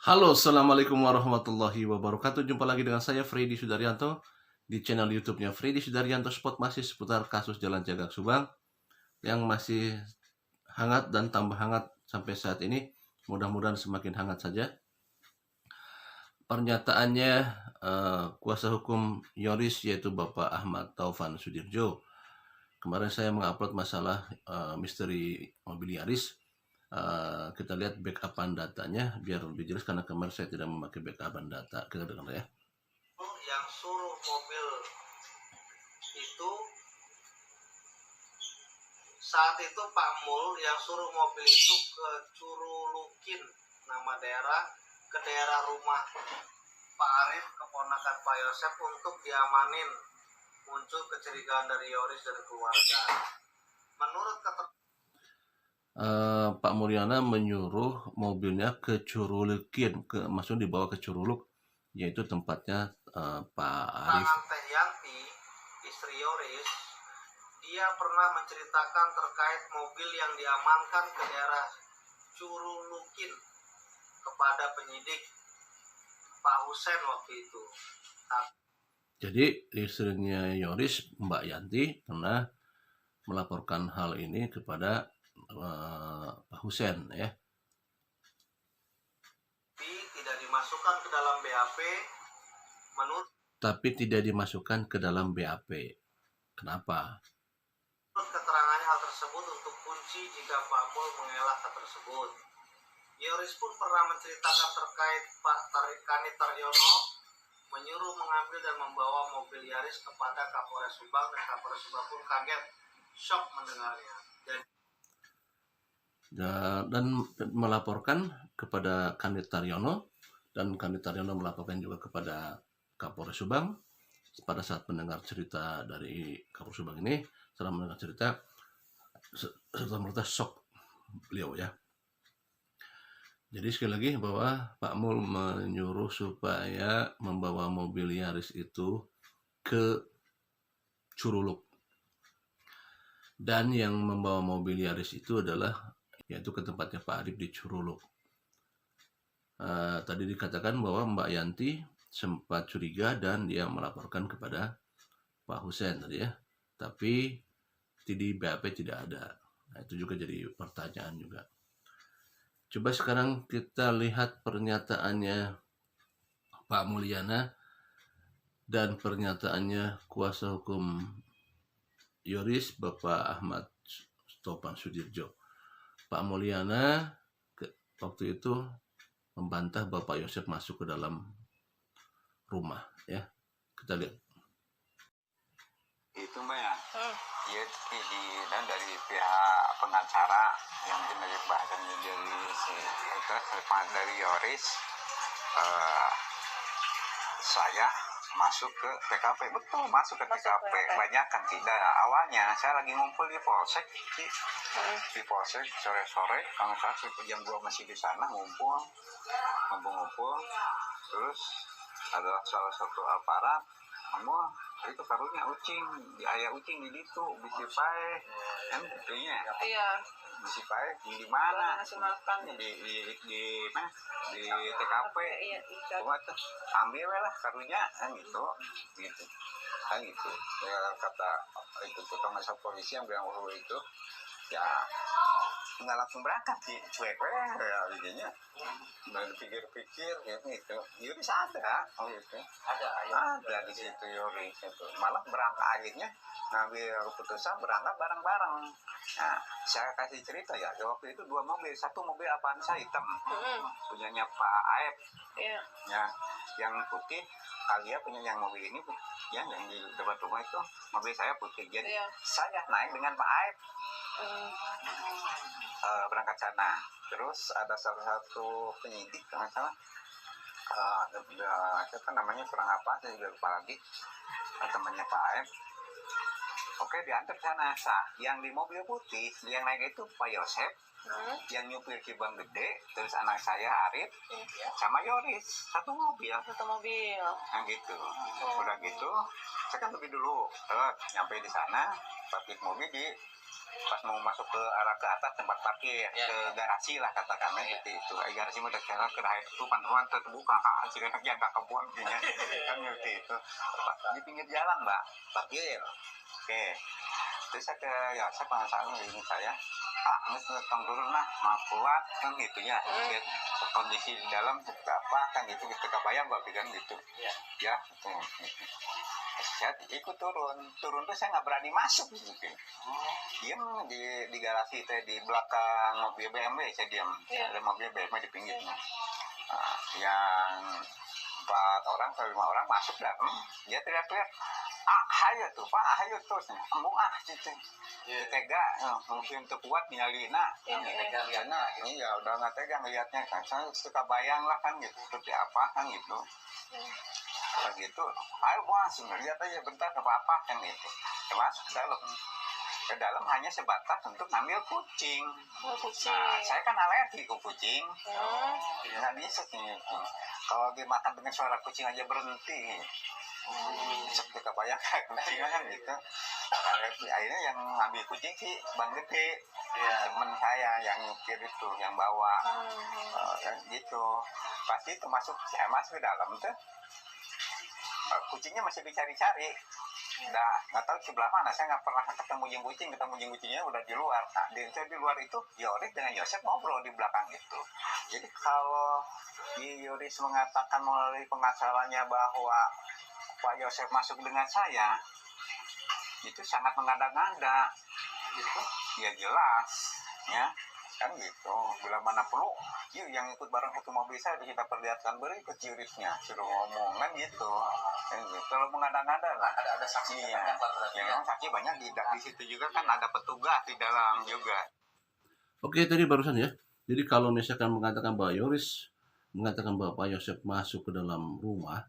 Halo, assalamualaikum warahmatullahi wabarakatuh. Jumpa lagi dengan saya Freddy Sudaryanto di channel YouTube-nya Freddy Sudaryanto Spot, masih seputar kasus Jalan Cagak Subang yang masih hangat dan tambah hangat sampai saat ini. Mudah-mudahan semakin hangat saja. Pernyataannya kuasa hukum Yoris, yaitu Bapak Ahmad Taufan Sudirjo. Kemarin saya mengupload masalah misteri mobil Yaris. Kita lihat backupan datanya biar lebih jelas, karena kemarin saya tidak memakai backupan data. Kita dengar ya. Yang suruh mobil itu, saat itu Pak Mul yang suruh mobil itu ke Curulukin, nama daerah, ke daerah rumah Pak Arif, keponakan Pak Yosep, untuk diamanin. Muncul kecurigaan dari Yoris dan keluarga. Menurut Pak Mulyana menyuruh mobilnya ke Curulukin, maksudnya dibawa ke Curuluk, yaitu tempatnya Pak Arif. Teh Yanti, istri Yoris, dia pernah menceritakan terkait mobil yang diamankan ke daerah Curulukin kepada penyidik Pak Husen waktu itu. Jadi istrinya Yoris, Mbak Yanti, pernah melaporkan hal ini kepada Pak Husen ya. Tidak dimasukkan ke dalam BAP. Tapi tidak dimasukkan ke dalam BAP. Kenapa? Menurut keterangannya, hal tersebut untuk kunci jika Pak Mul mengelak hal tersebut. Yoris pun pernah menceritakan terkait Pak Kanit Taryono menyuruh mengambil dan membawa mobil Yaris kepada Kapolres Subang, dan Kapolres Subang pun kaget, shock mendengarnya. Dan melaporkan kepada Kanit Taryono, dan Kanit Taryono melaporkan juga kepada Kapolres Subang. Pada saat mendengar cerita dari Kapolres Subang ini, setelah mendengar cerita, serta-merta shock beliau ya. Jadi sekali lagi bahwa Pak Mul menyuruh supaya membawa mobil Yaris itu ke Curuluk. Dan yang membawa mobil Yaris itu adalah yaitu ke tempatnya Pak Arif di Curuluk. Tadi dikatakan bahwa Mbak Yanti sempat curiga dan dia melaporkan kepada Pak Husen tadi ya. Tapi di BAP tidak ada. Nah, itu juga jadi pertanyaan juga. Coba sekarang kita lihat pernyataannya Pak Mulyana dan pernyataannya kuasa hukum Yoris, Bapak Ahmad Taufan Sudirjo. Pak Mulyana waktu itu membantah Bapak Yosep masuk ke dalam rumah ya. Kita lihat. Itu Mbak ya, dia dan dari pihak pengacara yang mungkin dari bahasanya dari Yoris, saya masuk ke TKP. Betul, masuk ke TKP. Banyak kan tidak. Awalnya saya lagi ngumpul di Polsek, di Polsek sore-sore, kalau saya jam 2 masih di sana ngumpul. Terus ada salah satu aparat, itu karunya ucing, di ayah ucing di itu, bisi pae, kan gitunya. Iya. Bisi pae di mana? Di TKP. Cuma ambil lah karunya, kan gitu. Kan gitu. Ya, kata itu tukang asal polisi yang bilang bahwa itu, ya nggak langsung berangkat sih, cuek ya jadinya. Dan pikir-pikir gitu, Yoris ada, ada di situ Yoris itu. Malah berangkat akhirnya ngambil keputusan berangkat bareng-bareng. Nah, saya kasih cerita ya, waktu itu 2 mobil, satu mobil Avanza hitam, punyanya Pak Aep, ya, yang putih. Kalian punya yang mobil ini, ya, yang di depan rumah itu mobil saya putih. Jadi saya naik dengan Pak Aep. Berangkat sana. Terus ada salah satu penyidik kalau salah, siapa namanya, kurang apa, saya juga lupa lagi, temannya Pak Aep. Oke, diantar sana. Yang di mobil putih yang naik itu Pak Yosep, yang nyupir Kibang Gede, terus anak saya Arif, sama Yoris, satu mobil. Nah gitu. Udah gitu, saya kan lebih dulu nyampe di sana, parkir mobil di pas mau masuk ke arah ke atas tempat parkir ke garasi lah katakanlah gitu itu garasi mau dekat ke daerah itu pantuan terbuka sih kan jaga kebun gini kan gitu itu di pinggir jalan mbak parkir oke terus saya ke ya saya penasaran ini saya mas tong turun lah mau keluar kan gitu ya lihat kondisi di dalam seperti apa kan gitu kita kebayang mbak bilang gitu ya gitu. Saya ikut turun tuh saya nggak berani masuk gitu diam di garasi teh di belakang mobil BMW saya diam ada mobil BMW di pinggirnya yang 4 orang atau 5 orang masuk dah dia teriak-teriak ayo tuh pak ayo tuh embung gitu tega mungkin untuk kuat nyalina ini ya udah nggak tega ngeliatnya kan saya suka bayang lah kan gitu seperti apa kan gitu gitu ayo bos lihat aja bentar apa kan gitu masuk ke dalam hanya sebatas untuk ngambil kucing. Nah, saya kan alergi ke kucing nggak bisa nih kalau dimakan dengan suara kucing aja berhenti seperti kebayangkan kucing kan gitu akhirnya yang ngambil kucing sih Bang Gede temen saya yang nyupir itu yang bawa gitu pasti itu saya masuk ke dalam tuh kucingnya masih dicari-cari nggak tahu sebelah mana saya nggak pernah ketemu kucingnya udah di luar di luar itu Yoris dengan Yosef ngobrol di belakang itu jadi kalau Yoris mengatakan melalui pengacaranya bahwa Pak Yosef masuk dengan saya itu sangat mengada-ngada gitu ya jelas ya kan gitu bila mana perlu yuk yang ikut bareng satu mobil saya kita perlihatkan berikut Yorisnya suruh ngomong kan gitu kalau mengada-ngada lah ada saksi yang saksi banyak di situ juga kan ada petugas di dalam juga. Oke, tadi barusan ya. Jadi kalau misalkan mengatakan bahwa Yoris mengatakan bahwa Pak Yosef masuk ke dalam rumah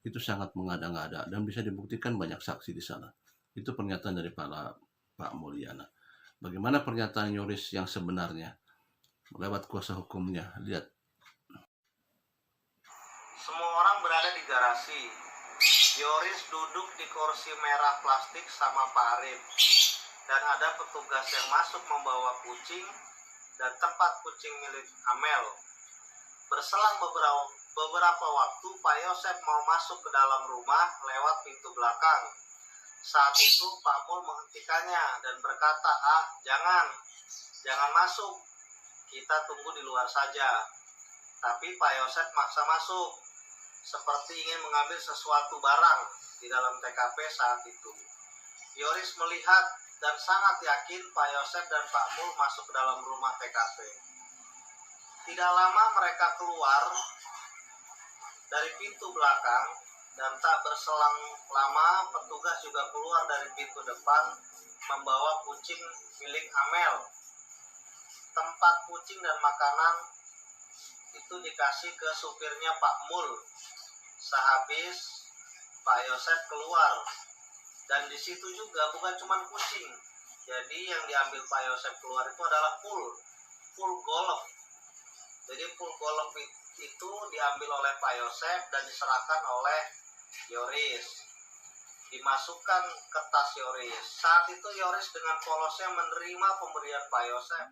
itu sangat mengada-ngada dan bisa dibuktikan banyak saksi di sana. Itu pernyataan dari Pak Mulyana. Bagaimana pernyataan Yoris yang sebenarnya lewat kuasa hukumnya? Lihat. Semua orang berada di garasi. Yoris duduk di kursi merah plastik sama Pak Arif. Dan ada petugas yang masuk membawa kucing dan tempat kucing milik Amel. Berselang beberapa waktu, Pak Yosef mau masuk ke dalam rumah lewat pintu belakang. Saat itu Pak Mul menghentikannya dan berkata, jangan masuk, kita tunggu di luar saja. Tapi Pak Yosef maksa masuk, seperti ingin mengambil sesuatu barang di dalam TKP saat itu. Yoris melihat dan sangat yakin Pak Yosef dan Pak Mul masuk ke dalam rumah TKP. Tidak lama mereka keluar dari pintu belakang, dan tak berselang lama petugas juga keluar dari pintu depan membawa kucing milik Amel. Tempat kucing dan makanan itu dikasih ke supirnya Pak Mul. Sehabis Pak Yosef keluar, dan di situ juga bukan cuma kucing. Jadi yang diambil Pak Yosef keluar itu adalah full golf. Jadi full golf itu diambil oleh Pak Yosef dan diserahkan oleh Yoris, dimasukkan ke tas Yoris. Saat itu Yoris dengan polosnya menerima pemberian Pak Yosef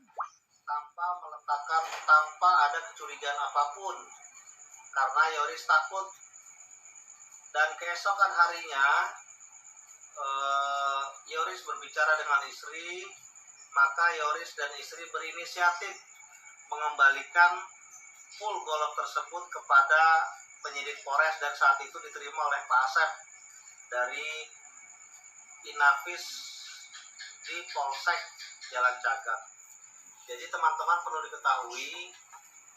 tanpa ada kecurigaan apapun, karena Yoris takut. Dan keesokan harinya Yoris berbicara dengan istri, maka Yoris dan istri berinisiatif mengembalikan full golf tersebut kepada penyidik Polres, dan saat itu diterima oleh Pak Asep dari Inafis di Polsek Jalan Cagak. Jadi teman-teman perlu diketahui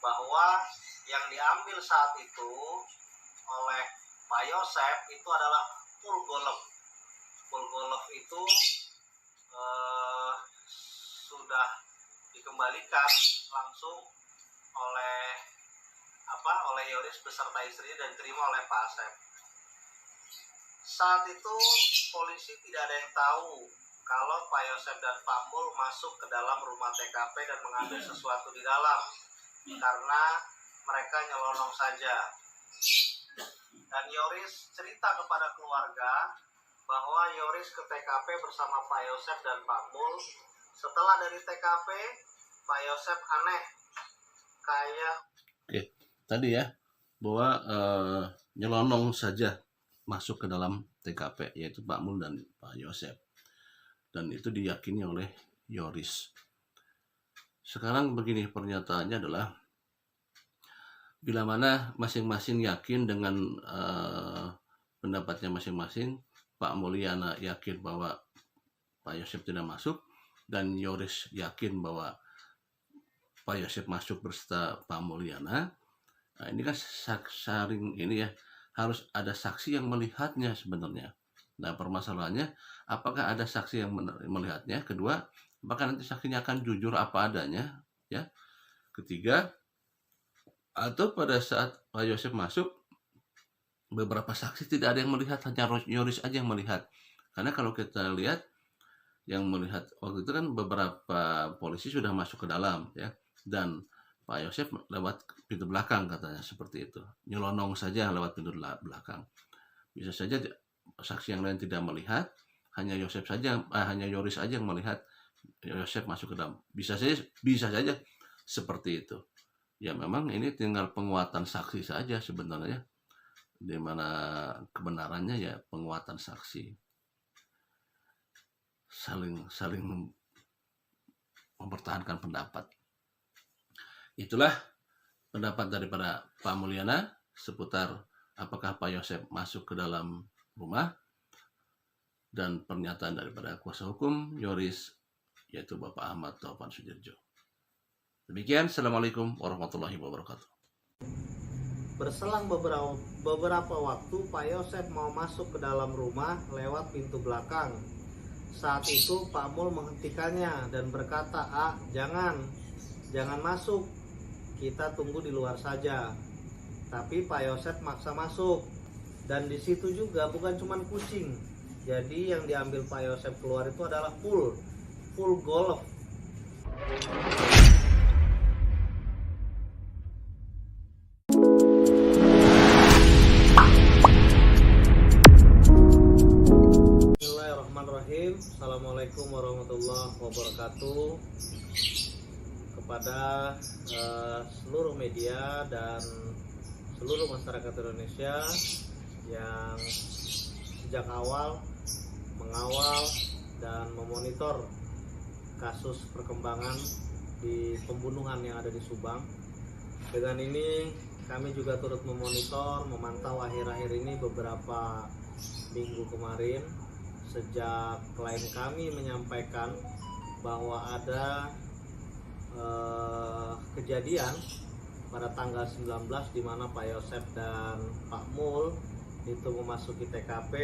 bahwa yang diambil saat itu oleh Pak Yosef itu adalah full golf. Full golf itu sudah dikembalikan langsung oleh Yoris beserta istri dan diterima oleh Pak Asep. Saat itu polisi tidak ada yang tahu kalau Pak Yosef dan Pak Mul masuk ke dalam rumah TKP dan mengambil sesuatu di dalam, karena mereka nyelonong saja. Dan Yoris cerita kepada keluarga bahwa Yoris ke TKP bersama Pak Yosef dan Pak Mul Setelah dari TKP, Pak Yosep aneh, kayak Oke, tadi ya bahwa nyelonong saja masuk ke dalam TKP, yaitu Pak Mul dan Pak Yosep, dan itu diyakini oleh Yoris. Sekarang begini, pernyataannya adalah bila mana masing-masing yakin dengan pendapatnya masing-masing, Pak Mulyana yakin bahwa Pak Yosep tidak masuk, dan Yoris yakin bahwa Pak Yosep masuk beserta Pak Mulyana. Nah, ini kan saring ini ya, harus ada saksi yang melihatnya sebenarnya. Nah, permasalahannya apakah ada saksi yang melihatnya? Kedua, apakah nanti saksinya akan jujur apa adanya? Ya. Ketiga, atau pada saat Pak Yosep masuk, beberapa saksi tidak ada yang melihat, hanya Yoris aja yang melihat. Karena kalau kita lihat, yang melihat waktu itu kan beberapa polisi sudah masuk ke dalam ya, dan Pak Yosep lewat pintu belakang katanya seperti itu, nyelonong saja lewat pintu belakang. Bisa saja saksi yang lain tidak melihat, hanya Yosep saja, hanya Yoris saja yang melihat Yosep masuk ke dalam. Bisa saja seperti itu. Ya memang ini tinggal penguatan saksi saja sebenarnya, di mana kebenarannya ya penguatan saksi. Saling mempertahankan pendapat. Itulah pendapat daripada Pak Mulyana seputar apakah Pak Yosep masuk ke dalam rumah, dan pernyataan daripada kuasa hukum Yoris, yaitu Bapak Ahmad Taufan Sudirjo. Demikian, Assalamualaikum warahmatullahi wabarakatuh. berselang beberapa waktu Pak Yosep mau masuk ke dalam rumah lewat pintu belakang. Saat itu Pak Mul menghentikannya dan berkata, jangan masuk, kita tunggu di luar saja. Tapi Pak Yosep maksa masuk, dan di situ juga bukan cuma kucing. Jadi yang diambil Pak Yosep keluar itu adalah full golf. Bismillahirrahmanirrahim. Assalamualaikum warahmatullahi wabarakatuh. Kepada seluruh media dan seluruh masyarakat Indonesia yang sejak awal mengawal dan memonitor kasus perkembangan di pembunuhan yang ada di Subang. Dengan ini kami juga turut memantau akhir-akhir ini beberapa minggu kemarin, sejak klien kami menyampaikan bahwa ada kejadian pada tanggal 19 di mana Pak Yosep dan Pak Mul itu memasuki TKP.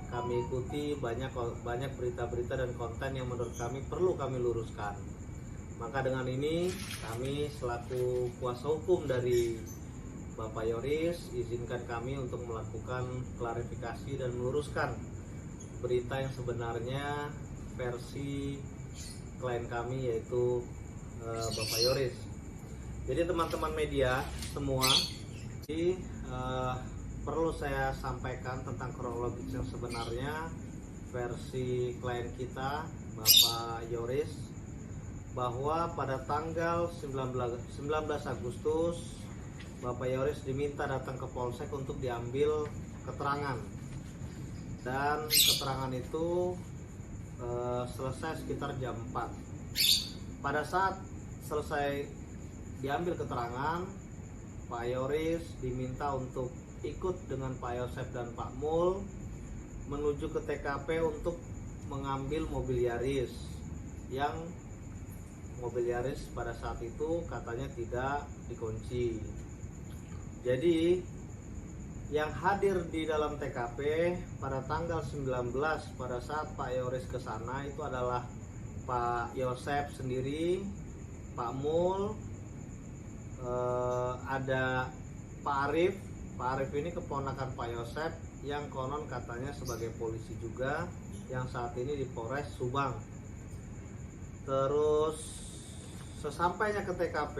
Kami ikuti banyak berita-berita dan konten yang menurut kami perlu kami luruskan. Maka dengan ini kami selaku kuasa hukum dari Bapak Yoris izinkan kami untuk melakukan klarifikasi dan meluruskan berita yang sebenarnya versi klien kami, yaitu Bapak Yoris. Jadi teman-teman media semua, perlu saya sampaikan tentang kronologis yang sebenarnya versi klien kita Bapak Yoris, bahwa pada tanggal 19 Agustus Bapak Yoris diminta datang ke Polsek untuk diambil keterangan, dan keterangan itu selesai sekitar jam 4. Pada saat selesai diambil keterangan, Pak Yoris diminta untuk ikut dengan Pak Yosep dan Pak Mul menuju ke TKP untuk mengambil mobil Yaris, yang mobil Yaris pada saat itu katanya tidak dikunci. Jadi yang hadir di dalam TKP pada tanggal 19 pada saat Pak Yoris ke sana itu adalah Pak Yosep sendiri, Pak Mul, ada Pak Arif. Pak Arif ini keponakan Pak Yosep yang konon katanya sebagai polisi juga, yang saat ini di Polres Subang. Terus sesampainya ke TKP,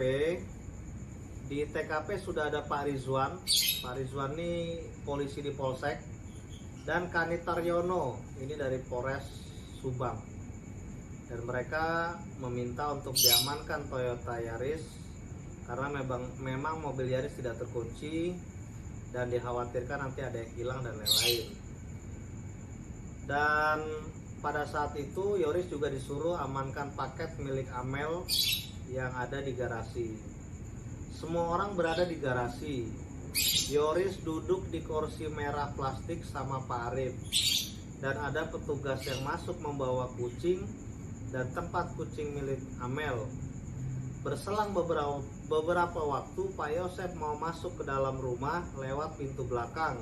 di TKP sudah ada Pak Rizwan. Pak Rizwan ini polisi di Polsek, dan Kanitaryono ini dari Polres Subang. dan mereka meminta untuk diamankan Toyota Yaris karena memang mobil Yaris tidak terkunci dan dikhawatirkan nanti ada yang hilang dan lain-lain. Dan pada saat itu Yoris juga disuruh amankan paket milik Amel yang ada di garasi. Semua orang berada di garasi. Yoris duduk di kursi merah plastik sama Pak Arif, dan ada petugas yang masuk membawa kucing dan tempat kucing milik Amel. Berselang beberapa waktu, Pak Yosep mau masuk ke dalam rumah lewat pintu belakang.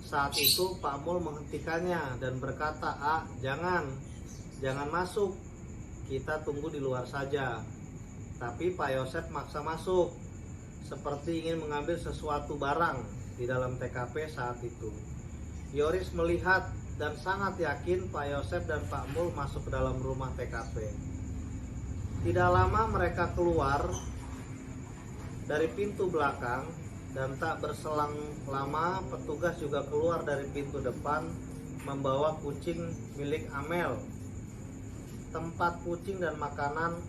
Saat itu Pak Mul menghentikannya dan berkata, jangan masuk, kita tunggu di luar saja. Tapi Pak Yosep maksa masuk, seperti ingin mengambil sesuatu barang di dalam TKP saat itu. Yoris melihat dan sangat yakin Pak Yosep dan Pak Mul masuk ke dalam rumah TKP. Tidak lama mereka keluar dari pintu belakang, dan tak berselang lama petugas juga keluar dari pintu depan membawa kucing milik Amel. Tempat kucing dan makanan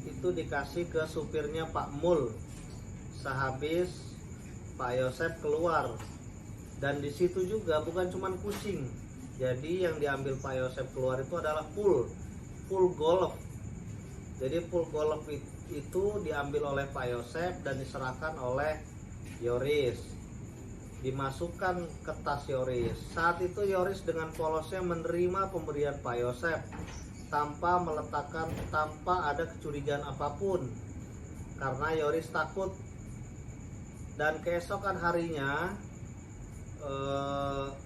itu dikasih ke supirnya Pak Mul. Sehabis Pak Yosep keluar, dan di situ juga bukan cuma kucing. Jadi yang diambil Pak Yosep keluar itu adalah full golf. Jadi full golf itu diambil oleh Pak Yosep dan diserahkan oleh Yoris, dimasukkan ke tas Yoris. Saat itu Yoris dengan polosnya menerima pemberian Pak Yosep tanpa ada kecurigaan apapun, karena Yoris takut. Dan keesokan harinya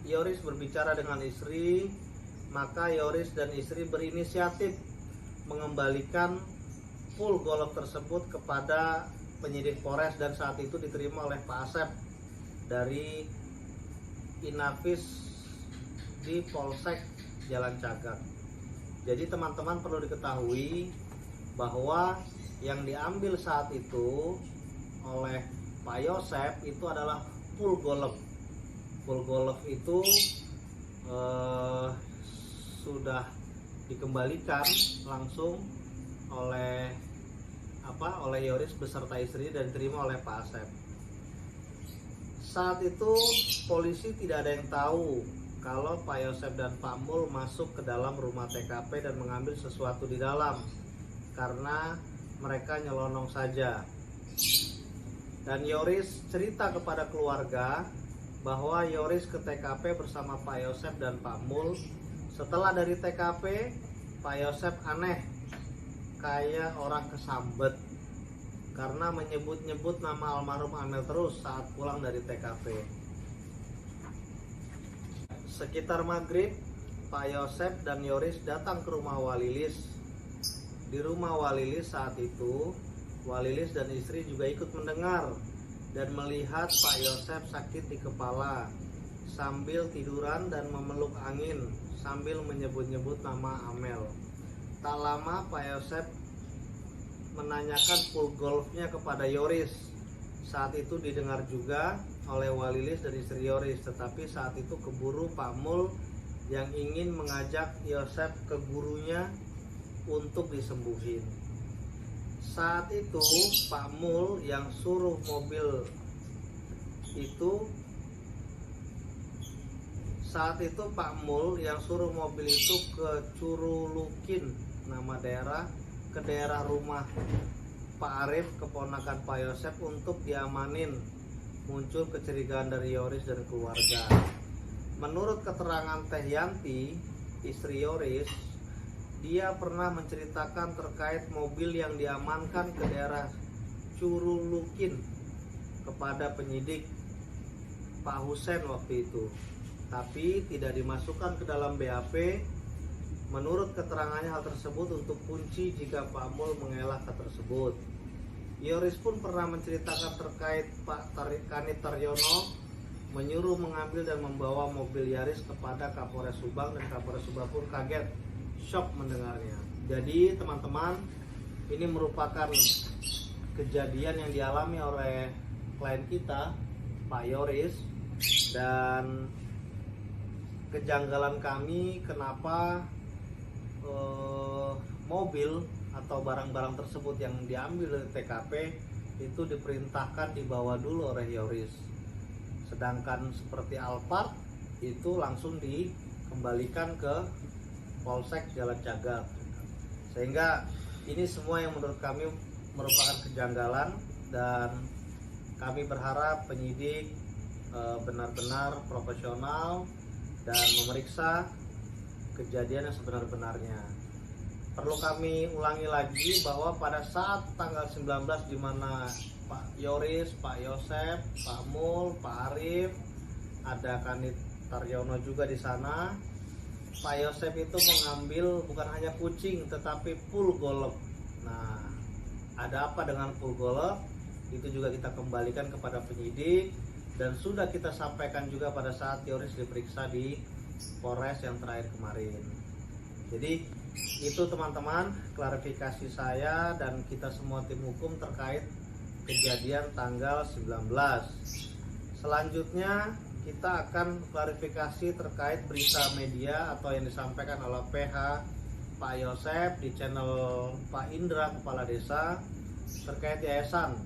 Yoris berbicara dengan istri, maka Yoris dan istri berinisiatif mengembalikan full golf tersebut kepada penyidik Polres, dan saat itu diterima oleh Pak Asep dari Inafis di Polsek Jalan Cagak. Jadi teman-teman perlu diketahui bahwa yang diambil saat itu oleh Pak Yosep itu adalah full golf. Full golf itu sudah dikembalikan langsung oleh Yoris beserta istri dan diterima oleh Pak Asep. Saat itu polisi tidak ada yang tahu kalau Pak Yosep dan Pak Mul masuk ke dalam rumah TKP dan mengambil sesuatu di dalam, karena mereka nyelonong saja. Dan Yoris cerita kepada keluarga bahwa Yoris ke TKP bersama Pak Yosep dan Pak Mul. Setelah dari TKP, Pak Yosep aneh, kayak orang kesambet, karena menyebut-nyebut nama almarhum Amel terus saat pulang dari TKP. Sekitar maghrib, Pak Yosep dan Yoris datang ke rumah Walilis. Di rumah Walilis saat itu, Walilis dan istri juga ikut mendengar dan melihat Pak Yosep sakit di kepala sambil tiduran dan memeluk angin sambil menyebut-nyebut nama Amel. Tak lama Pak Yosep menanyakan full golfnya kepada Yoris. Saat itu didengar juga oleh Walilis dan istri Yoris, tetapi saat itu keburu Pak Mul yang ingin mengajak Yosep ke gurunya untuk disembuhin. Saat itu Pak Mul yang suruh mobil itu ke Curulukin, nama daerah, ke daerah rumah Pak Arif, keponakan Pak Yosep, untuk diamanin. Muncul kecurigaan dari Yoris dan keluarga. Menurut keterangan Teh Yanti, istri Yoris, dia pernah menceritakan terkait mobil yang diamankan ke daerah Curulukin kepada penyidik Pak Husen waktu itu, tapi tidak dimasukkan ke dalam BAP. Menurut keterangannya, hal tersebut untuk kunci jika Pak Mul mengelak hal tersebut. Yoris pun pernah menceritakan terkait Pak Kanit Taryono menyuruh mengambil dan membawa mobil Yaris kepada Kapolres Subang, dan Kapolres Subang pun kaget, shock mendengarnya. Jadi teman-teman, ini merupakan kejadian yang dialami oleh klien kita, Pak Yoris, dan kejanggalan kami kenapa mobil atau barang-barang tersebut yang diambil dari TKP itu diperintahkan dibawa dulu oleh Yoris. Sedangkan seperti Alphard itu langsung dikembalikan ke Polsek Jalan Cagak. Sehingga ini semua yang menurut kami merupakan kejanggalan, dan kami berharap penyidik benar-benar profesional dan memeriksa kejadian yang sebenar-benarnya. Perlu kami ulangi lagi bahwa pada saat tanggal 19 di mana Pak Yoris, Pak Yosep, Pak Mul, Pak Arif, ada Kanit Taryono juga di sana. Pak Yosep itu mengambil bukan hanya kucing tetapi full golf. Nah, ada apa dengan full golf? Itu juga kita kembalikan kepada penyidik, dan sudah kita sampaikan juga pada saat Yoris diperiksa di Polres yang terakhir kemarin. Jadi itu teman-teman klarifikasi saya dan kita semua tim hukum terkait kejadian tanggal 19. Selanjutnya kita akan klarifikasi terkait berita media atau yang disampaikan oleh PH Pak Yosep di channel Pak Indra Kepala Desa terkait yayasan